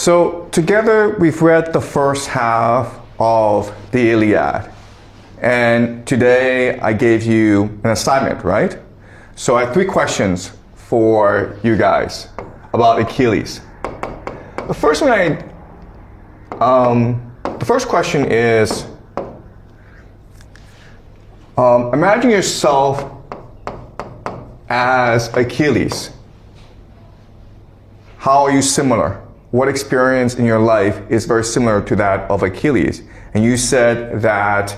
So together we've read the first half of the Iliad. And today I gave you an assignment, right? So I have 3 questions for you guys about Aquiles. The first question is, imagine yourself as Aquiles. How are you similar? What experience in your life is very similar to that of Aquiles? And you said that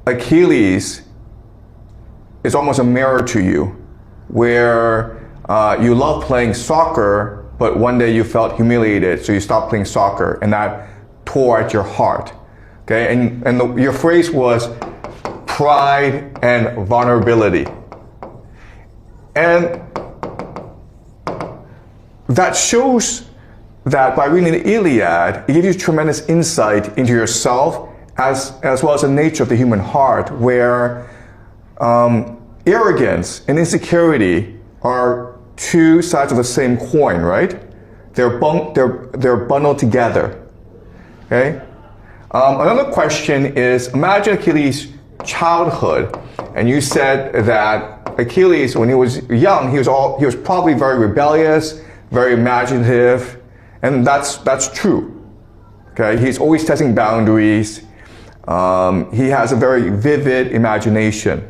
Aquiles is almost a mirror to you, where you love playing soccer, but one day you felt humiliated, so you stopped playing soccer, and that tore at your heart. Okay, and your phrase was pride and vulnerability. And that shows that by reading the Iliad, it gives you tremendous insight into yourself as well as the nature of the human heart, where arrogance and insecurity are 2 sides of the same coin, right? They're bundled together. Okay. Another question is, imagine Achilles' childhood, and you said that Achilles, when he was young, he was probably very rebellious, very imaginative, and that's true. Okay, he's always testing boundaries. He has a very vivid imagination.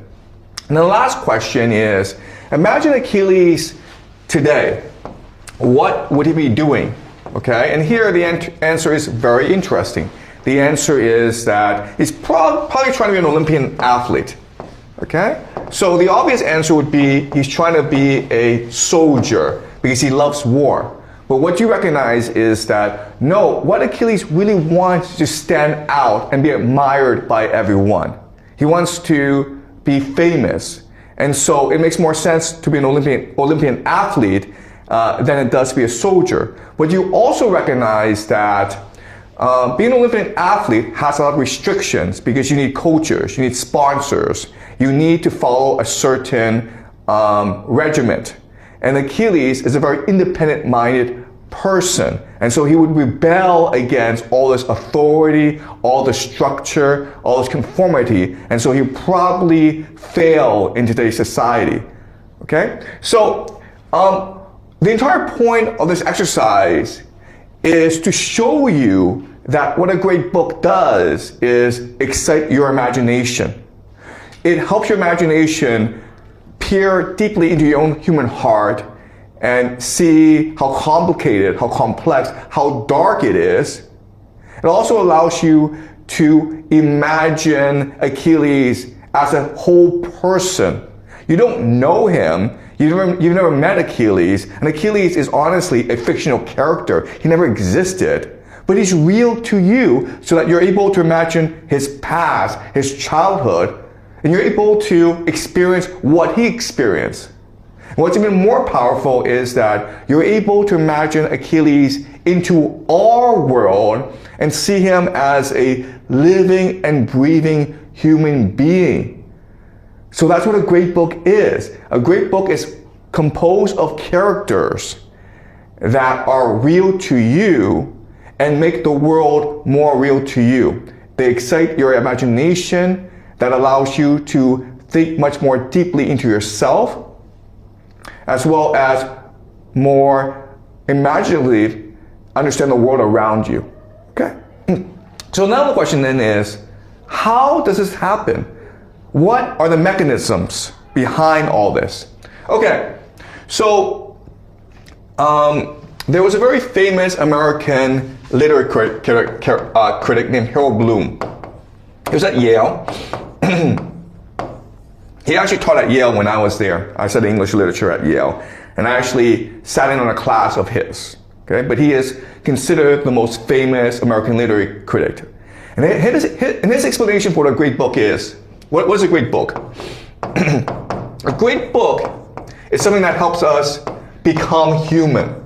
And the last question is, imagine Achilles today. What would he be doing? Okay, and here the answer is very interesting. The answer is that he's probably trying to be an Olympian athlete. Okay, so the obvious answer would be he's trying to be a soldier because he loves war. But what you recognize is that, no, what Achilles really wants is to stand out and be admired by everyone. He wants to be famous. And so it makes more sense to be an Olympian athlete than it does to be a soldier. But you also recognize that being an Olympian athlete has a lot of restrictions because you need coaches, you need sponsors, you need to follow a certain regiment. And Achilles is a very independent-minded person. And so he would rebel against all this authority, all the structure, all this conformity. And so he would probably fail in today's society. Okay? So the entire point of this exercise is to show you that what a great book does is excite your imagination. It helps your imagination peer deeply into your own human heart and see how complicated, how complex, how dark it is. It also allows you to imagine Achilles as a whole person. You don't know him, you've never met Achilles, and Achilles is honestly a fictional character. He never existed, but he's real to you so that you're able to imagine his past, his childhood, and you're able to experience what he experienced. And what's even more powerful is that you're able to imagine Achilles into our world and see him as a living and breathing human being. So that's what a great book is. A great book is composed of characters that are real to you and make the world more real to you. They excite your imagination, that allows you to think much more deeply into yourself, as well as more imaginatively understand the world around you. Okay? So now the question then is, how does this happen? What are the mechanisms behind all this? Okay, so there was a very famous American literary critic named Harold Bloom. He was at Yale. He actually taught at Yale when I was there. I studied English literature at Yale, and I actually sat in on a class of his. Okay, but he is considered the most famous American literary critic. And his explanation for what a great book is. What is a great book? A great book is something that helps us become human.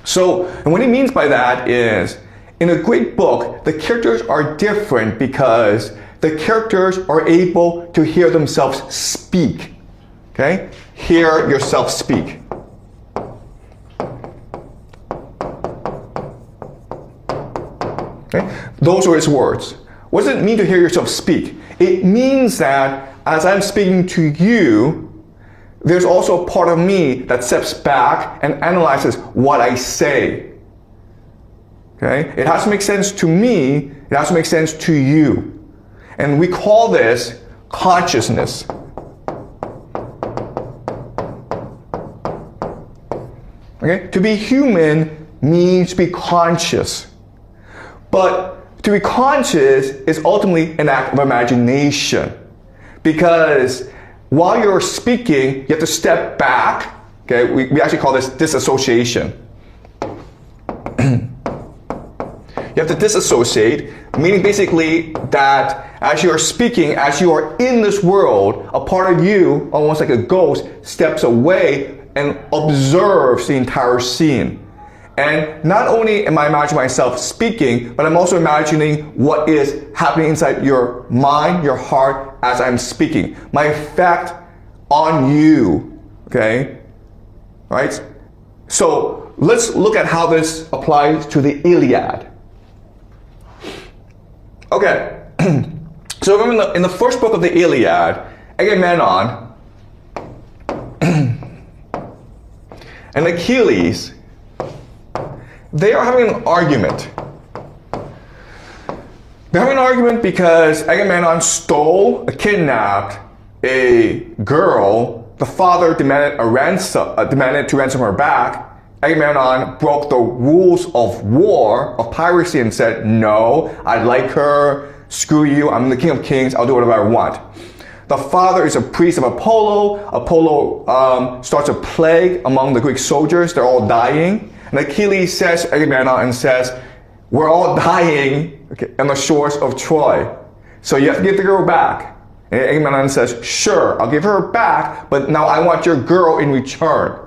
So, and what he means by that is, in a great book, the characters are different because the characters are able to hear themselves speak. Okay? Hear yourself speak. Okay? Those were his words. What does it mean to hear yourself speak? It means that as I'm speaking to you, there's also a part of me that steps back and analyzes what I say. Okay? It has to make sense to me, it has to make sense to you. And we call this consciousness. Okay? To be human means to be conscious. But to be conscious is ultimately an act of imagination. Because while you're speaking, you have to step back. Okay? We actually call this disassociation. You have to disassociate, meaning basically that as you are speaking, as you are in this world, a part of you, almost like a ghost, steps away and observes the entire scene. And not only am I imagining myself speaking, but I'm also imagining what is happening inside your mind, your heart, as I'm speaking. My effect on you, okay? Right? So let's look at how this applies to the Iliad. Okay, so remember in the first book of the Iliad, Agamemnon and Achilles, they are having an argument. They're having an argument because Agamemnon kidnapped a girl. The father demanded to ransom her back. Agamemnon broke the rules of war, of piracy, and said, no, I like her, screw you, I'm the king of kings, I'll do whatever I want. The father is a priest of Apollo. Apollo starts a plague among the Greek soldiers, they're all dying. And Achilles says to Agamemnon and says, we're all dying on the shores of Troy. So you have to give the girl back. And Agamemnon says, sure, I'll give her back, but now I want your girl in return.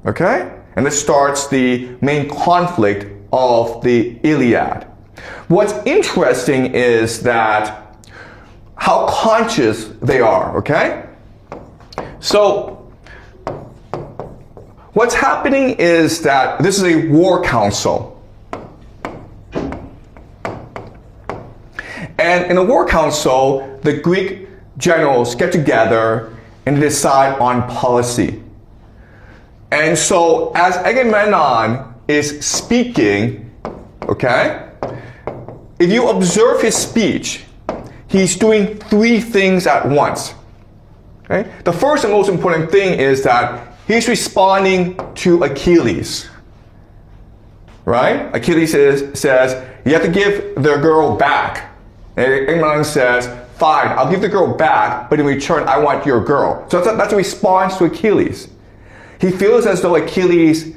Okay? And this starts the main conflict of the Iliad. What's interesting is that how conscious they are, okay? So what's happening is that this is a war council. And in a war council, the Greek generals get together and decide on policy. And so as Agamemnon is speaking, okay, if you observe his speech, he's doing three things at once. Okay? The first and most important thing is that he's responding to Achilles. Right? Achilles says, you have to give the girl back. And Agamemnon says, fine, I'll give the girl back, but in return, I want your girl. So that's a response to Achilles. He feels as though Achilles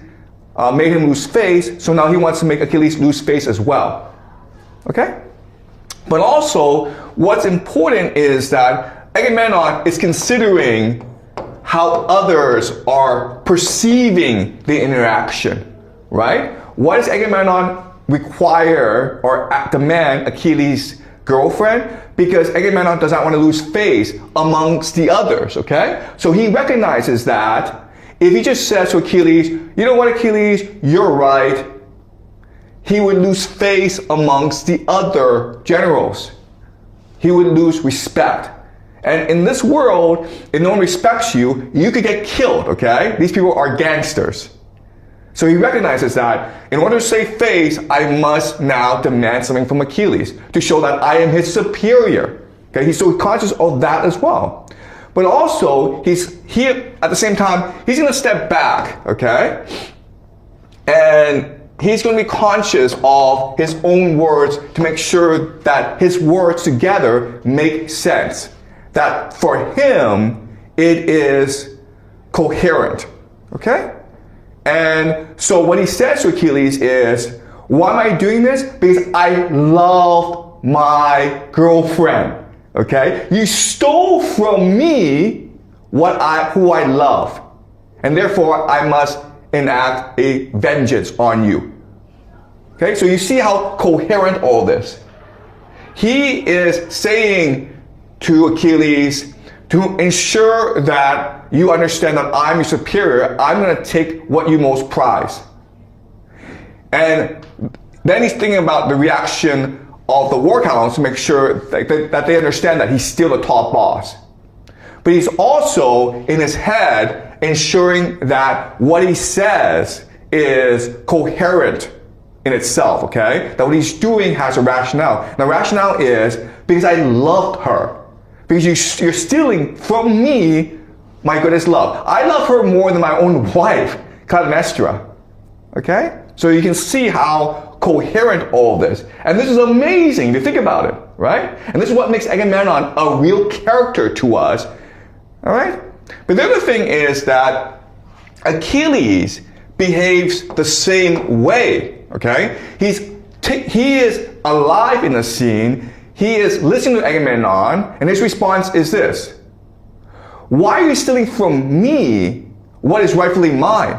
made him lose face, so now he wants to make Achilles lose face as well. Okay? But also, what's important is that Agamemnon is considering how others are perceiving the interaction, right? Why does Agamemnon require or demand Achilles' girlfriend? Because Agamemnon does not want to lose face amongst the others, okay? So he recognizes that if he just says to Achilles, you know what, Achilles, you're right, he would lose face amongst the other generals. He would lose respect. And in this world, if no one respects you, you could get killed, okay? These people are gangsters. So he recognizes that in order to save face, I must now demand something from Achilles to show that I am his superior. Okay, he's so conscious of that as well. But also, at the same time, he's going to step back, okay? And he's going to be conscious of his own words to make sure that his words together make sense. That for him, it is coherent, okay? And so what he says to Achilles is, why am I doing this? Because I love my girlfriend. Okay? You stole from me who I love. And therefore, I must enact a vengeance on you. Okay? So you see how coherent all this. He is saying to Achilles to ensure that you understand that I'm your superior, I'm going to take what you most prize. And then he's thinking about the reaction of the work hounds to make sure that they understand that he's still the top boss. But he's also, in his head, ensuring that what he says is coherent in itself, okay? That what he's doing has a rationale. And the rationale is because I loved her. Because you're stealing from me my greatest love. I love her more than my own wife, Clytemnestra. Okay? So you can see how coherent all of this. And this is amazing to think about it, right? And this is what makes Agamemnon a real character to us. All right? But the other thing is that Achilles behaves the same way, okay? He is alive in the scene. He is listening to Agamemnon, and his response is this: why are you stealing from me what is rightfully mine?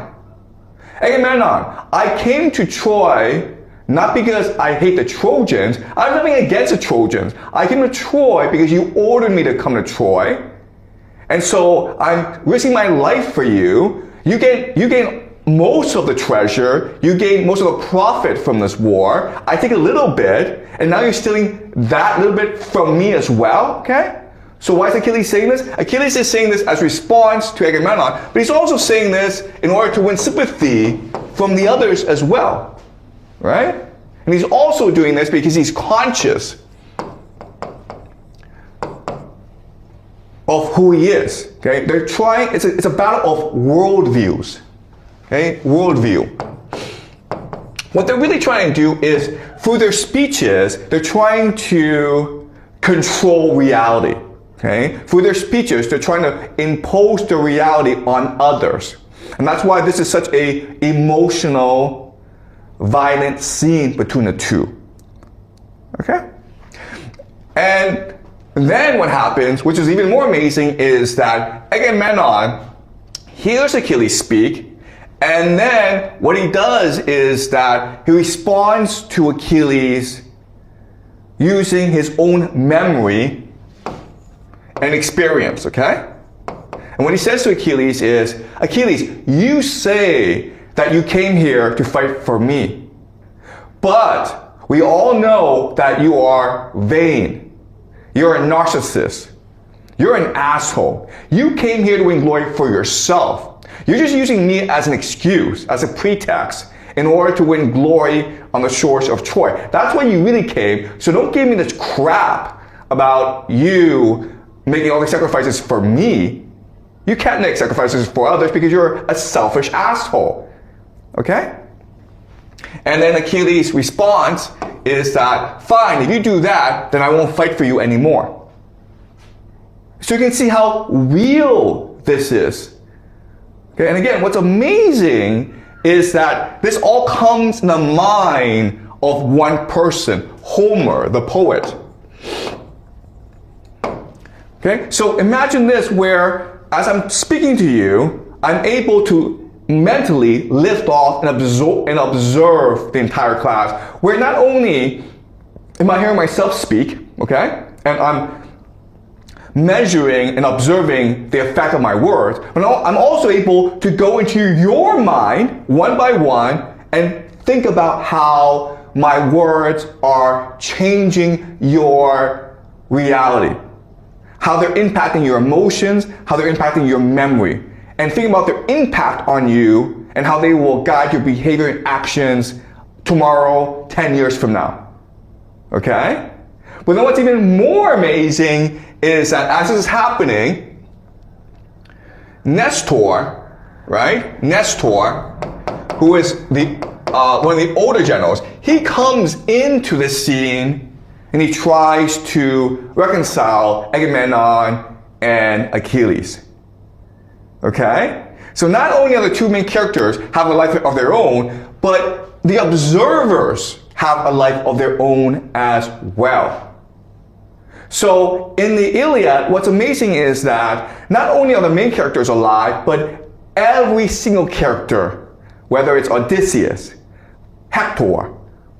Agamemnon, I came to Troy not because I hate the Trojans. I have nothing against the Trojans. I came to Troy because you ordered me to come to Troy. And so I'm risking my life for you. You gain most of the treasure. You gain most of the profit from this war. I take a little bit, and now you're stealing that little bit from me as well, okay? So why is Achilles saying this? Achilles is saying this as response to Agamemnon, but he's also saying this in order to win sympathy from the others as well, right? And he's also doing this because he's conscious of who he is, okay? They're trying, it's a battle of worldviews, okay? Worldview. What they're really trying to do is, through their speeches, they're trying to control reality. Okay? Through their speeches, they're trying to impose the reality on others. And that's why this is such an emotional, violent scene between the two. Okay? And then what happens, which is even more amazing, is that Agamemnon hears Achilles speak, and then what he does is that he responds to Achilles using his own memory and experience, okay? And what he says to Achilles is, Achilles, you say that you came here to fight for me, but we all know that you are vain. You're a narcissist. You're an asshole. You came here to win glory for yourself. You're just using me as an excuse, as a pretext, in order to win glory on the shores of Troy. That's why you really came, so don't give me this crap about you making all the sacrifices for me. You can't make sacrifices for others because you're a selfish asshole. Okay? And then Achilles' response is that, fine, if you do that, then I won't fight for you anymore. So you can see how real this is. Okay? And again, what's amazing is that this all comes in the mind of one person, Homer, the poet. Okay, so imagine this where, as I'm speaking to you, I'm able to mentally lift off and observe the entire class, where not only am I hearing myself speak, okay, and I'm measuring and observing the effect of my words, but I'm also able to go into your mind, one by one, and think about how my words are changing your reality. How they're impacting your emotions, how they're impacting your memory. And think about their impact on you and how they will guide your behavior and actions tomorrow, 10 years from now. Okay? But then what's even more amazing is that as this is happening, Nestor, right? Nestor, who is one of the older generals, he comes into the scene and he tries to reconcile Agamemnon and Achilles. Okay? So not only are the two main characters have a life of their own, but the observers have a life of their own as well. So in the Iliad, what's amazing is that not only are the main characters alive, but every single character, whether it's Odysseus, Hector,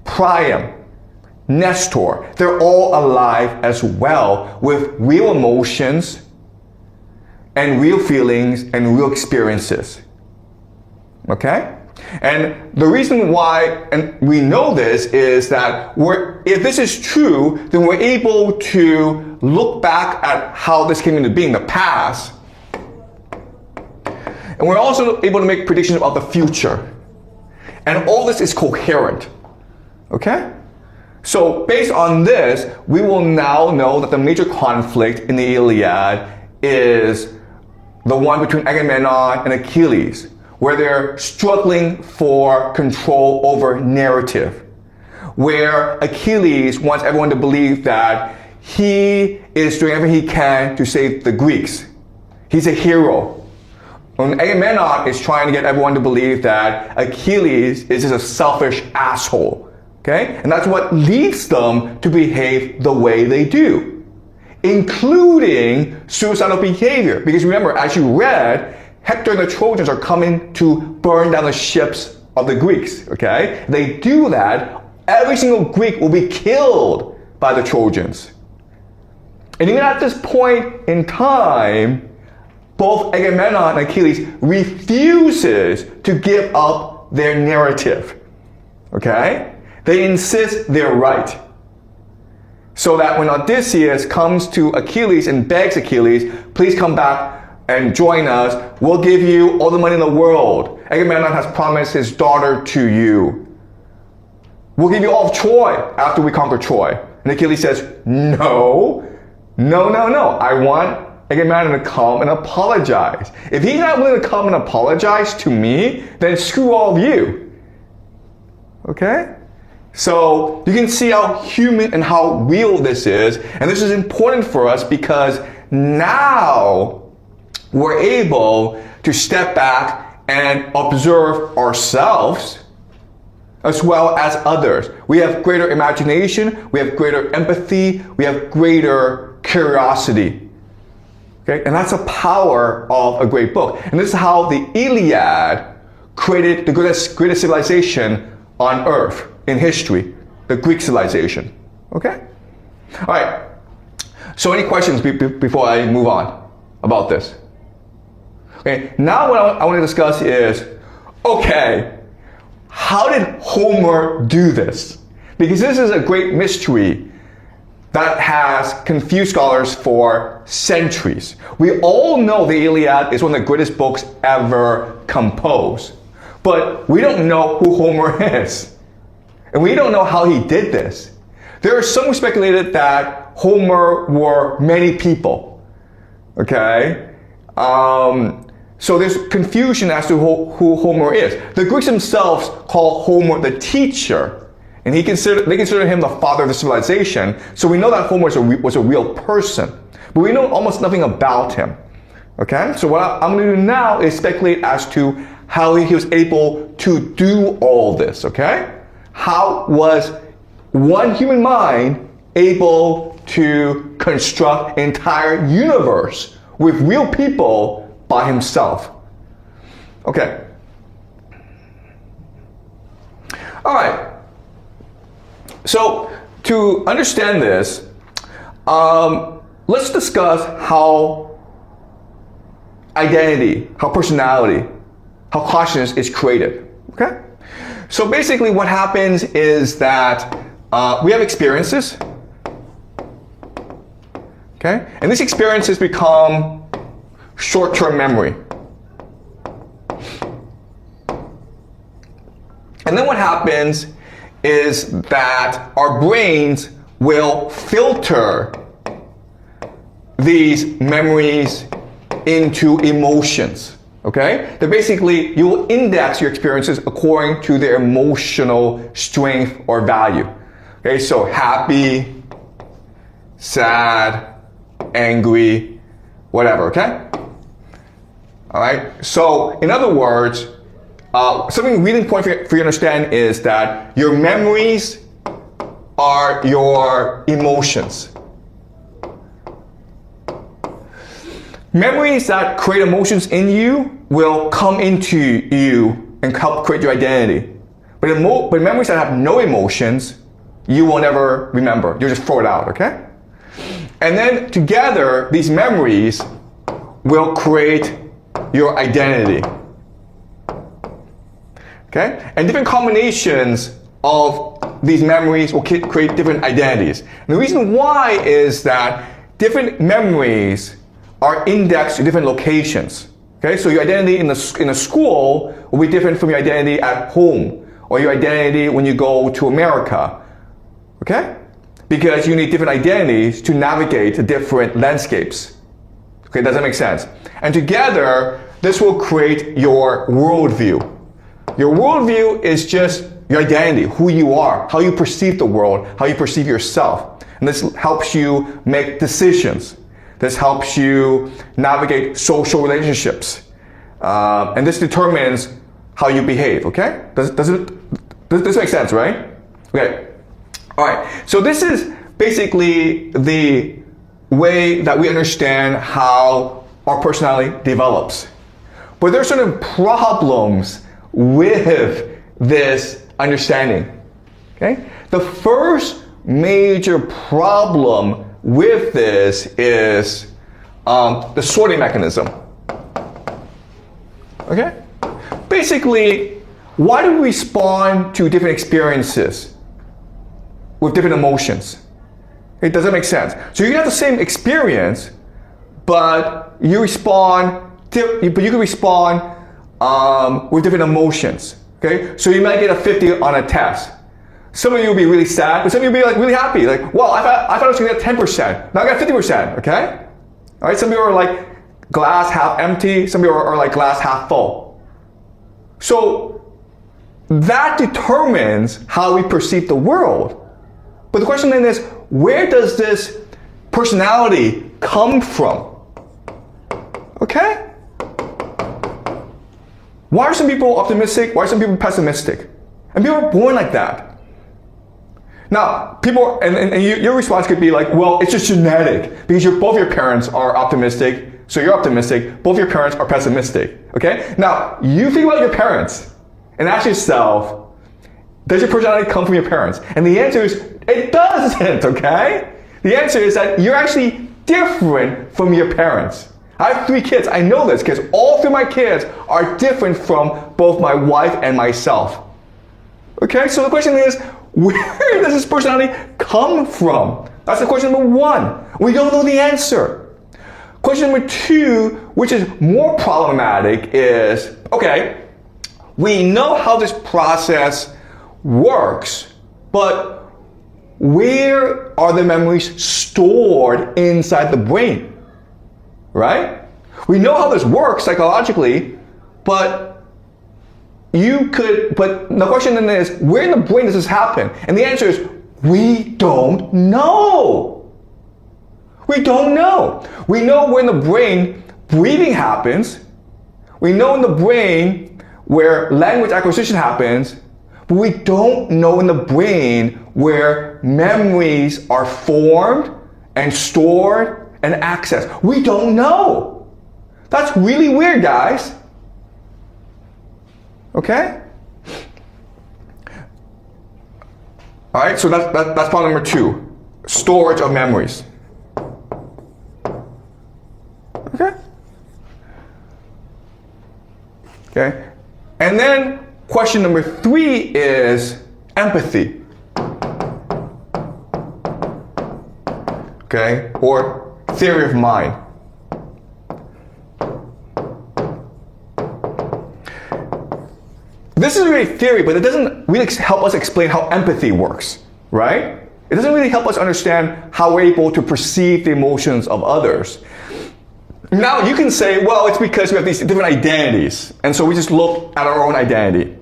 Priam, Nestor, they're all alive as well with real emotions and real feelings and real experiences. Okay? And the reason why, and we know this, is that if this is true, then we're able to look back at how this came into being in the past. And we're also able to make predictions about the future. And all this is coherent. Okay? So based on this, we will now know that the major conflict in the Iliad is the one between Agamemnon and Achilles, where they're struggling for control over narrative, where Achilles wants everyone to believe that he is doing everything he can to save the Greeks. He's a hero. When Agamemnon is trying to get everyone to believe that Achilles is just a selfish asshole. Okay? And that's what leads them to behave the way they do, including suicidal behavior. Because remember, as you read, Hector and the Trojans are coming to burn down the ships of the Greeks. Okay? They do that, every single Greek will be killed by the Trojans. And even at this point in time, both Agamemnon and Achilles refuses to give up their narrative. Okay? They insist they're right. So that when Odysseus comes to Achilles and begs Achilles, please come back and join us, we'll give you all the money in the world. Agamemnon has promised his daughter to you. We'll give you all of Troy after we conquer Troy. And Achilles says, no. I want Agamemnon to come and apologize. If he's not willing to come and apologize to me, then screw all of you. Okay? So you can see how human and how real this is. And this is important for us because now we're able to step back and observe ourselves as well as others. We have greater imagination, we have greater empathy, we have greater curiosity. Okay? And that's the power of a great book. And this is how the Iliad created the greatest civilization on earth in history, the Greek civilization. Okay? All right. So any questions before I move on about this? Okay, now what I want to discuss is, okay, how did Homer do this? Because this is a great mystery that has confused scholars for centuries. We all know the Iliad is one of the greatest books ever composed, but we don't know who Homer is. And we don't know how he did this. There are some who speculated that Homer were many people. Okay? So there's confusion as to who Homer is. The Greeks themselves call Homer the teacher, and they consider him the father of the civilization. So we know that Homer was a real person, but we know almost nothing about him. Okay? So what I'm going to do now is speculate as to how he was able to do all this. Okay? How was one human mind able to construct an entire universe with real people by himself? Okay. All right. So to understand this, let's discuss how identity, how personality, how consciousness is created. Okay? So basically what happens is that we have experiences, okay? And these experiences become short-term memory. And then what happens is that our brains will filter these memories into emotions. Okay? That basically, you will index your experiences according to their emotional strength or value. Okay, so happy, sad, angry, whatever, okay? All right, so in other words, something really important for you to understand is that your memories are your emotions. Memories that create emotions in you will come into you and help create your identity. But memories that have no emotions, you will never remember. You'll just throw it out, okay? And then together, these memories will create your identity. Okay? And different combinations of these memories will create different identities. And the reason why is that different memories are indexed to different locations. Okay? So your identity in a school will be different from your identity at home, or your identity when you go to America. Okay? Because you need different identities to navigate the different landscapes. Okay, does that make sense? And together, this will create your worldview. Your worldview is just your identity, who you are, how you perceive the world, how you perceive yourself. And this helps you make decisions. This helps you navigate social relationships. And this determines how you behave, okay? Does this make sense, right? Okay. All right, so this is basically the way that we understand how our personality develops. But there are certain problems with this understanding. Okay? The first major problem with this is the sorting mechanism. Okay? Basically, why do we respond to different experiences with different emotions? It doesn't make sense. So you have the same experience, but you respond. But you can respond with different emotions. Okay, so you might get a 50 on a test. Some of you will be really sad, but some of you will be like really happy. Like, well, I thought I was going to get 10%. Now I got 50%. Okay, all right. Some people are like glass half empty. Some people are like glass half full. So that determines how we perceive the world. But the question then is, where does this personality come from? Okay? Why are some people optimistic? Why are some people pessimistic? And people are born like that. Now, people, and your response could be like, well, it's just genetic, because both your parents are optimistic, so you're optimistic, both your parents are pessimistic. Okay? Now, you think about your parents, and ask yourself, does your personality come from your parents? And the answer is, it doesn't, okay? The answer is that you're actually different from your parents. I have 3 kids. I know this because all 3 of my kids are different from both my wife and myself. Okay, so the question is, where does this personality come from? That's the question number 1. We don't know the answer. Question number 2, which is more problematic, is, okay, we know how this process works, but where are the memories stored inside the brain? Right? We know how this works psychologically, but the question then is, where in the brain does this happen? And the answer is, we don't know. We don't know. We know where in the brain breathing happens. We know in the brain where language acquisition happens, but we don't know in the brain where memories are formed and stored and accessed. We don't know. That's really weird, guys. Okay? All right, so that's problem number 2, storage of memories. Okay? Okay? And then question number 3 is empathy. Okay? Or theory of mind. This is really theory, but it doesn't really help us explain how empathy works, right? It doesn't really help us understand how we're able to perceive the emotions of others. Now you can say, well, it's because we have these different identities, and so we just look at our own identity.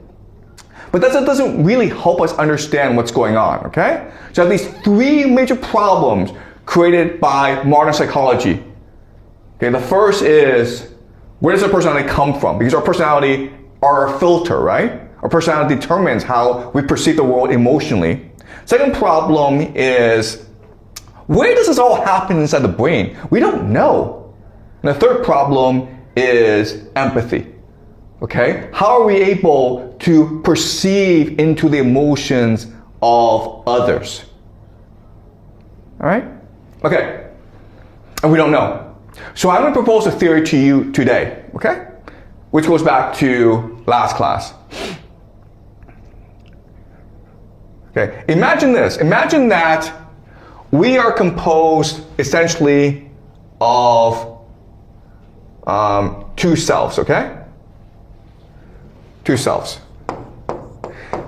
But that doesn't really help us understand what's going on, okay? So I have these 3 major problems created by modern psychology. Okay, the first is, where does our personality come from? Because our personality are a filter, right? Our personality determines how we perceive the world emotionally. Second problem is, where does this all happen inside the brain? We don't know. And the third problem is empathy. Okay? How are we able to perceive into the emotions of others? All right? Okay. And we don't know. So I'm going to propose a theory to you today, okay? Which goes back to last class. Okay, imagine this. Imagine that we are composed essentially of two selves, okay? Two selves.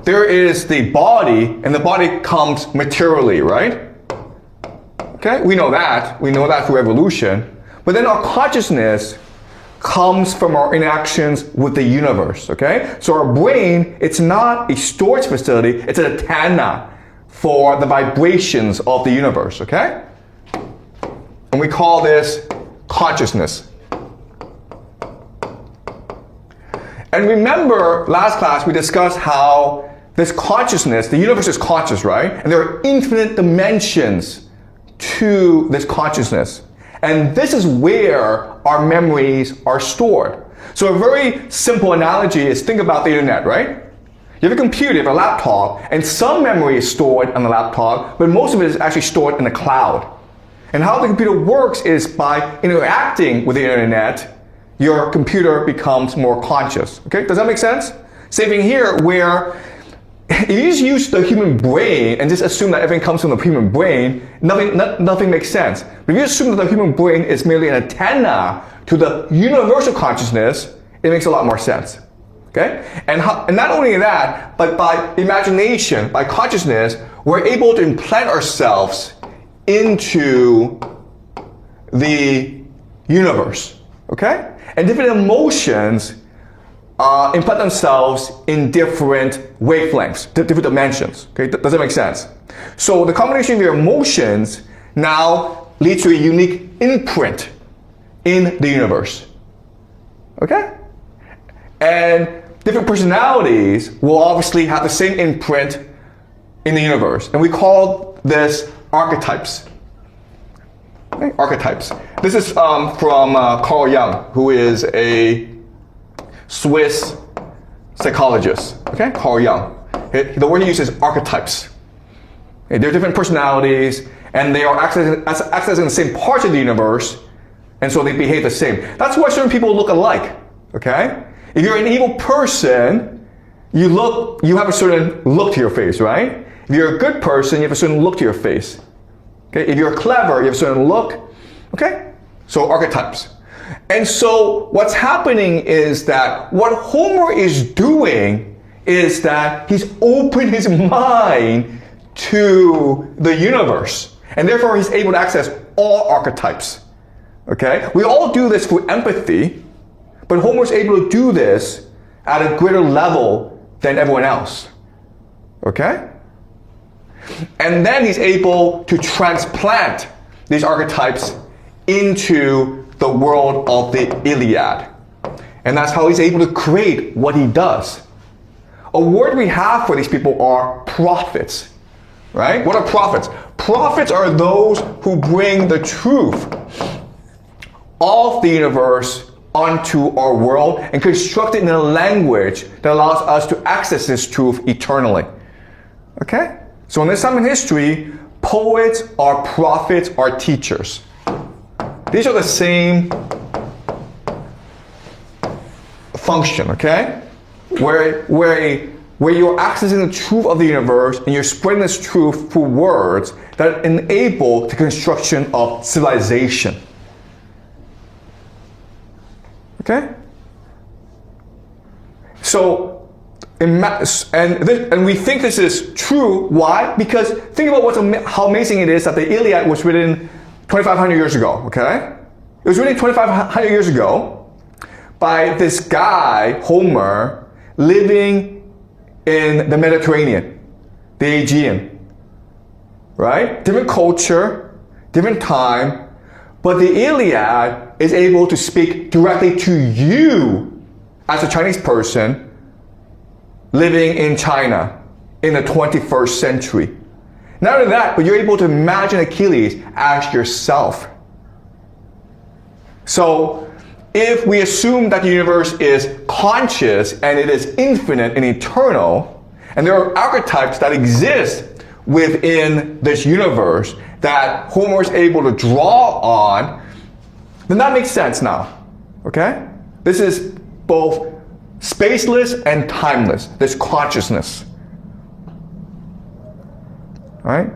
There is the body, and the body comes materially, right? Okay, we know that. We know that through evolution. But then our consciousness comes from our interactions with the universe, okay? So our brain, it's not a storage facility, it's an antenna for the vibrations of the universe, okay? And we call this consciousness. And remember, last class we discussed how this consciousness, the universe is conscious, right? And there are infinite dimensions to this consciousness. And this is where our memories are stored. So a very simple analogy is think about the internet, right? You have a computer, you have a laptop, and some memory is stored on the laptop, but most of it is actually stored in the cloud. And how the computer works is by interacting with the internet, your computer becomes more conscious. Okay, does that make sense? Same thing here, where if you just use the human brain and just assume that everything comes from the human brain, nothing makes sense. But if you assume that the human brain is merely an antenna to the universal consciousness, it makes a lot more sense. Okay? And not only that, but by imagination, by consciousness, we're able to implant ourselves into the universe. Okay? And different emotions implant themselves in different wavelengths, different dimensions. Okay, does that make sense? So the combination of your emotions now leads to a unique imprint in the universe. Okay? And different personalities will obviously have the same imprint in the universe. And we call this archetypes. Okay? Archetypes. This is from Carl Jung, who is a Swiss psychologist, okay? Carl Jung. The word he uses is archetypes. Okay? They're different personalities, and they are accessing the same parts of the universe, and so they behave the same. That's why certain people look alike, okay? If you're an evil person, you have a certain look to your face, right? If you're a good person, you have a certain look to your face. Okay? If you're clever, you have a certain look, okay? So archetypes. And so what's happening is that what Homer is doing is that he's opened his mind to the universe. And therefore he's able to access all archetypes. Okay? We all do this through empathy, but Homer's able to do this at a greater level than everyone else. Okay? And then he's able to transplant these archetypes into the world of the Iliad. And that's how he's able to create what he does. A word we have for these people are prophets. Right? What are prophets? Prophets are those who bring the truth of the universe onto our world and construct it in a language that allows us to access this truth eternally. Okay? So in this time in history, poets are prophets, are teachers. These are the same function, okay? Where you're accessing the truth of the universe and you're spreading this truth through words that enable the construction of civilization. Okay? So, and we think this is true. Why? Because think about how amazing it is that the Iliad was written 2,500 years ago, okay? It was written 2,500 years ago by this guy, Homer, living in the Mediterranean, the Aegean, right? Different culture, different time, but the Iliad is able to speak directly to you as a Chinese person living in China in the 21st century. Not only that, but you're able to imagine Aquiles as yourself. So, if we assume that the universe is conscious and it is infinite and eternal, and there are archetypes that exist within this universe that Homer is able to draw on, Then that makes sense now, okay? This is both spaceless and timeless. There's consciousness. All right?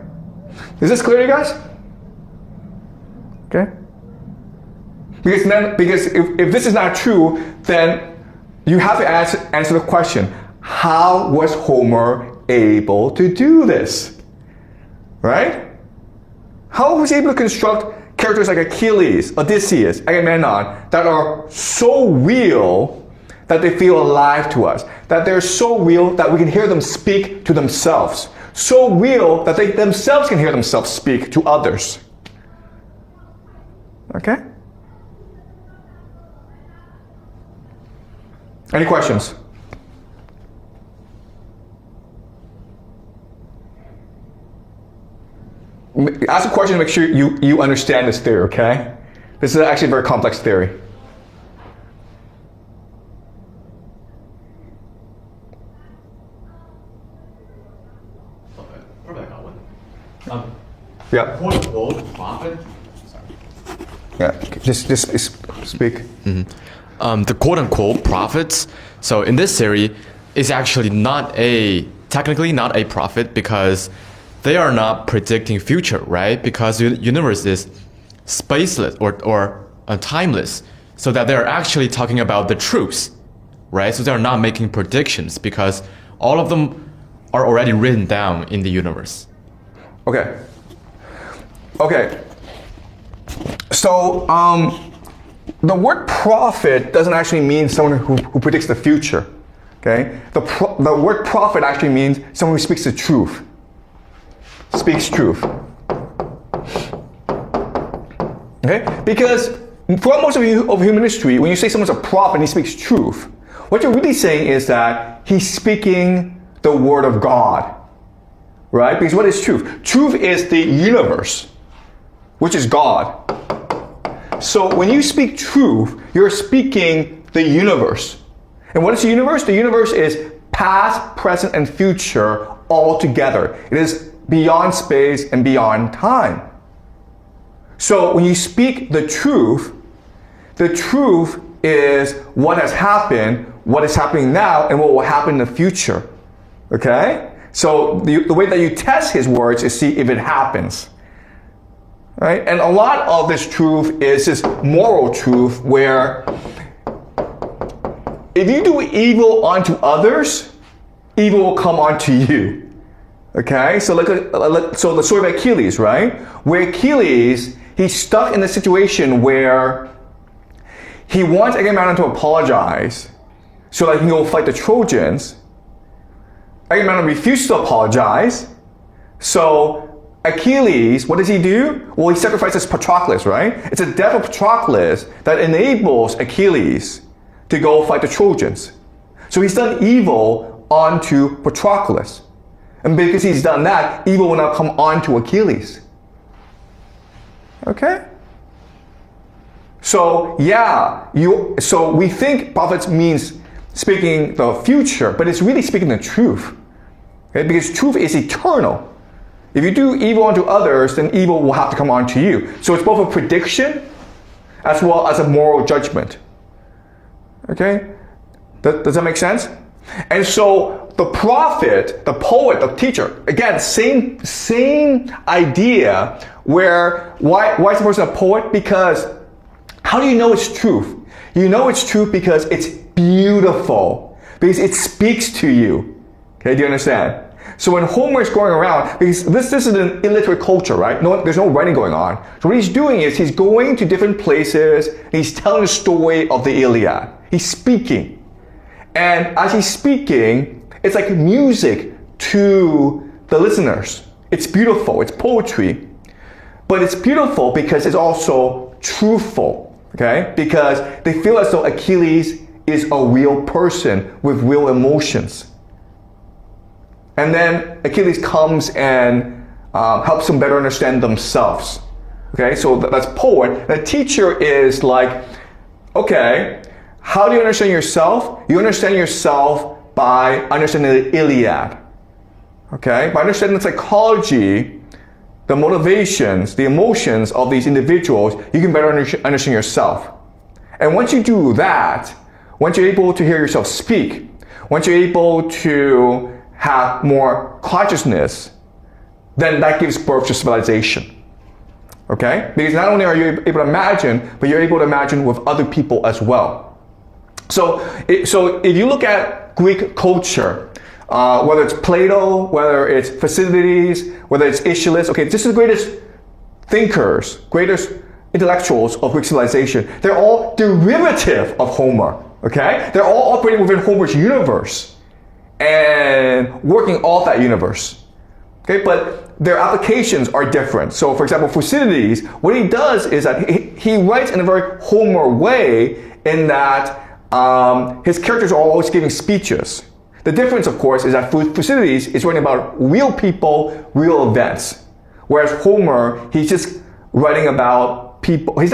Is this clear to you guys? Okay? Because if this is not true, then you have to answer the question, how was Homer able to do this? Right? How was he able to construct characters like Aquiles, Odysseus, Agamemnon that are so real that they feel alive to us, that they're so real that we can hear them speak to themselves, so real that they themselves can hear themselves speak to others. Okay? Any questions? Ask a question to make sure you understand this theory, okay? This is actually a very complex theory. Yeah. Quote unquote prophet. Yeah. Just speak. The quote unquote prophets. So in this series, is actually technically not a prophet because they are not predicting future, right? Because the universe is spaceless or timeless, so that they're actually talking about the truths, right? So they're not making predictions because all of them are already written down in the universe. Okay. So the word prophet doesn't actually mean someone who predicts the future. Okay. The word prophet actually means someone who speaks the truth. Speaks truth. Okay? Because throughout most of human history, when you say someone's a prophet and he speaks truth, what you're really saying is that he's speaking the word of God. Right? Because what is truth? Truth is the universe, which is God. So when you speak truth, you're speaking the universe. And what is the universe? The universe is past, present, and future all together. It is beyond space and beyond time. So when you speak the truth is what has happened, what is happening now, and what will happen in the future. Okay? So the way that you test his words is see if it happens. Right? And a lot of this truth is this moral truth where if you do evil unto others, evil will come unto you. Okay, so so the story of Aquiles, right? Where Aquiles, he's stuck in a situation where he wants Agamemnon to apologize so that he can go fight the Trojans. Agamemnon refuses to apologize. So Aquiles, what does he do? Well, he sacrifices Patroclus, right? It's the death of Patroclus that enables Aquiles to go fight the Trojans. So he's done evil onto Patroclus. And because he's done that, evil will now come on to Aquiles. Okay? So, so we think prophets means speaking the future, but it's really speaking the truth. Okay? Because truth is eternal. If you do evil unto others, then evil will have to come on to you. So it's both a prediction as well as a moral judgment. Okay? Does that make sense? And so the prophet, the poet, the teacher, again, same idea where why is the person a poet? Because how do you know it's truth? You know it's truth because it's beautiful, because it speaks to you. Okay, do you understand? So when Homer is going around, because this is an illiterate culture, right? There's no writing going on. So what he's doing is he's going to different places and he's telling the story of the Iliad. He's speaking. And as he's speaking, it's like music to the listeners. It's beautiful, it's poetry. But it's beautiful because it's also truthful, okay? Because they feel as though Achilles is a real person with real emotions. And then Achilles comes and helps them better understand themselves. Okay, so that's poet. The teacher is like, okay, how do you understand yourself? You understand yourself by understanding the Iliad. Okay, by understanding the psychology, the motivations, the emotions of these individuals, you can better understand yourself. And once you do that, once you're able to hear yourself speak, once you're able to have more consciousness, then that gives birth to civilization. Okay? Because not only are you able to imagine, but you're able to imagine with other people as well. So if you look at Greek culture, whether it's Plato, whether it's Thucydides, whether it's Aeschylus, okay, this is the greatest thinkers, greatest intellectuals of Greek civilization. They're all derivative of Homer, okay? They're all operating within Homer's universe and working off that universe, okay? But their applications are different. So for example, Thucydides, what he does is that he writes in a very Homer way in that his characters are always giving speeches. The difference, of course, is that Thucydides is writing about real people, real events. Whereas Homer, he's just writing about people, he's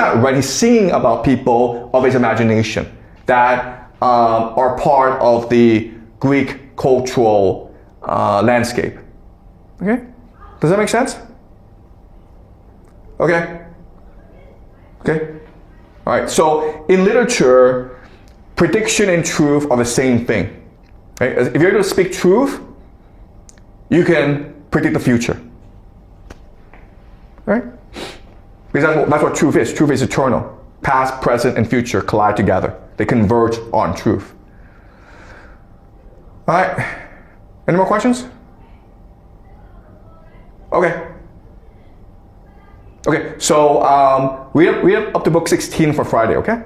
singing about people of his imagination that are part of the Greek cultural landscape. Okay? Does that make sense? Okay? Okay? All right, so in literature, prediction and truth are the same thing. Right? If you're able to speak truth, you can predict the future. Right? Because that's what truth is. Truth is eternal. Past, present, and future collide together. They converge on truth. All right. Any more questions? Okay. Okay, so read up to book 16 for Friday, okay?